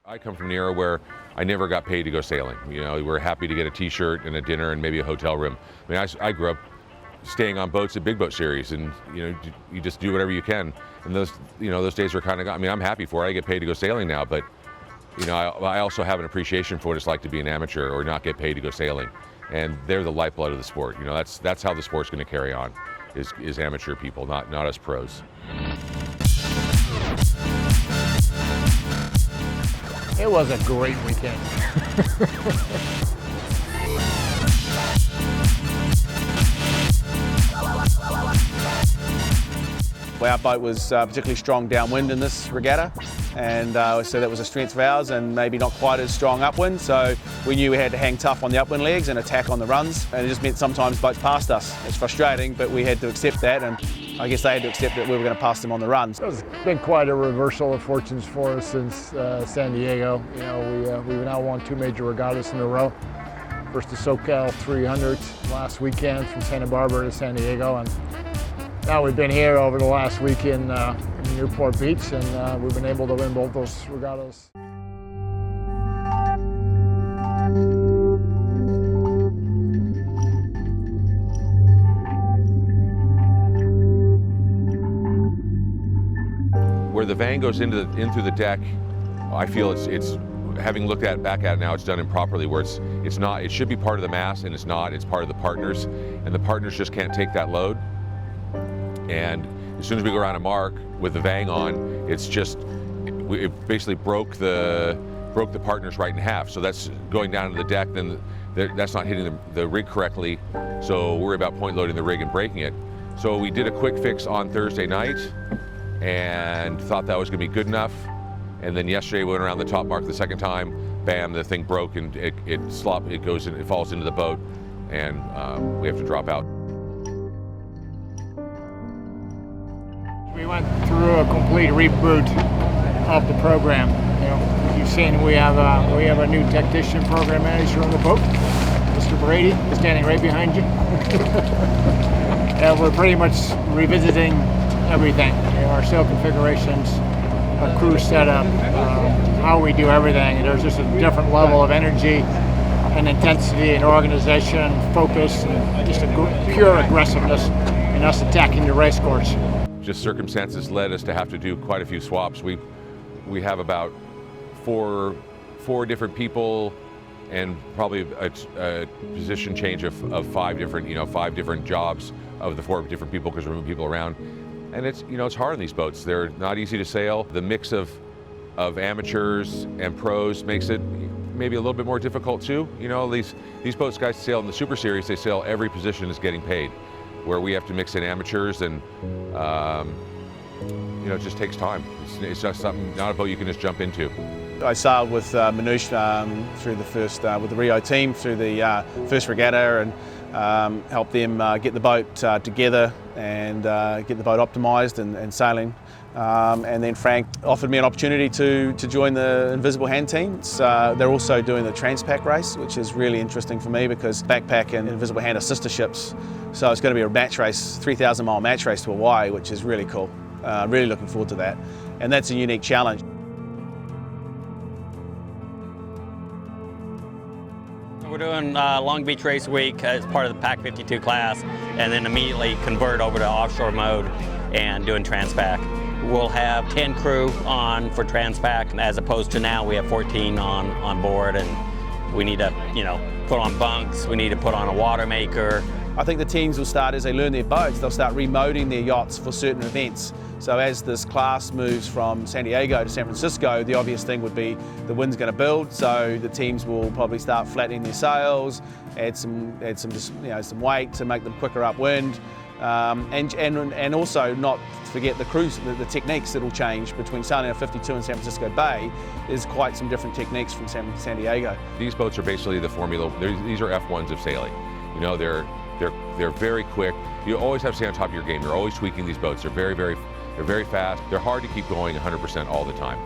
I come from an era where I never got paid to go sailing. You know, we were happy to get a T-shirt and a dinner and maybe a hotel room. I mean, I grew up staying on boats at Big Boat Series, and you just do whatever you can. And those days were kind of gone. I mean, I'm happy for it. I get paid to go sailing now, but I also have an appreciation for what it's like to be an amateur or not get paid to go sailing. And they're the lifeblood of the sport. You know, that's how the sport's going to carry on, is amateur people, not us pros. It was a great weekend. Our boat was particularly strong downwind in this regatta, and so that was a strength of ours, and maybe not quite as strong upwind, so we knew we had to hang tough on the upwind legs and attack on the runs, and it just meant sometimes boats passed us. It's frustrating, but we had to accept that, and I guess they had to accept that we were going to pass them on the runs. It's been quite a reversal of fortunes for us since San Diego. You know, we've now won 2 major regattas in a row. First the SoCal 300 last weekend from Santa Barbara to San Diego, and now we've been here over the last week in Newport Beach, and we've been able to win both those regattas. Where the vang goes in through the deck, I feel it's having looked back at it now, it's done improperly. Where it's not. It should be part of the mast, and it's not. It's part of the partners, and the partners just can't take that load. And as soon as we go around a mark with the vang on, it basically broke the partners right in half. So that's going down to the deck. Then that's not hitting the rig correctly. So worry about point loading the rig and breaking it. So we did a quick fix on Thursday night, and thought that was going to be good enough. And then yesterday we went around the top mark the second time. Bam! The thing broke, and it falls into the boat, and we have to drop out. We went through a complete reboot of the program. You know, you've seen we have a new tactician program manager on the boat, Mr. Brady, standing right behind you. And we're pretty much revisiting everything. You know, our sail configurations, our crew setup, how we do everything. There's just a different level of energy and intensity and organization, focus, and just a pure aggressiveness in us attacking the race course. Just circumstances led us to have to do quite a few swaps. We have about four different people, and probably a position change of 5 different jobs of the 4 different people, because we're moving people around. And it's hard on these boats. They're not easy to sail. The mix of amateurs and pros makes it maybe a little bit more difficult too. You know, these boats guys sail in the Super Series, they sail every position is getting paid, where we have to mix in amateurs, and it just takes time. It's just not a boat you can just jump into. I sailed with Manouch through the first, with the Rio team through the first regatta, and helped them get the boat together and get the boat optimised and sailing. And then Frank offered me an opportunity to join the Invisible Hand team. They're also doing the TRANPAC race, which is really interesting for me because BADPAK and Invisible Hand are sister ships. So it's going to be a match race, 3,000-mile match race to Hawaii, which is really cool. Really looking forward to that. And that's a unique challenge. We're doing Long Beach Race Week as part of the PAC52 class, and then immediately convert over to offshore mode and doing TRANPAC. We'll have 10 crew on for TRANPAC, as opposed to now we have 14 on board, and we need to, put on bunks, we need to put on a water maker. I think the teams will start, as they learn their boats, they'll start remoding their yachts for certain events. So as this class moves from San Diego to San Francisco, the obvious thing would be the wind's going to build, so the teams will probably start flattening their sails, add some weight to make them quicker upwind, and also not forget the cruise, the techniques that will change between sailing at 52 and San Francisco Bay. There's quite some different techniques from San Diego. These boats are basically the formula. These are F1s of sailing. You know, they're very quick. You always have to stay on top of your game. You're always tweaking these boats. They're very fast. They're hard to keep going 100% all the time.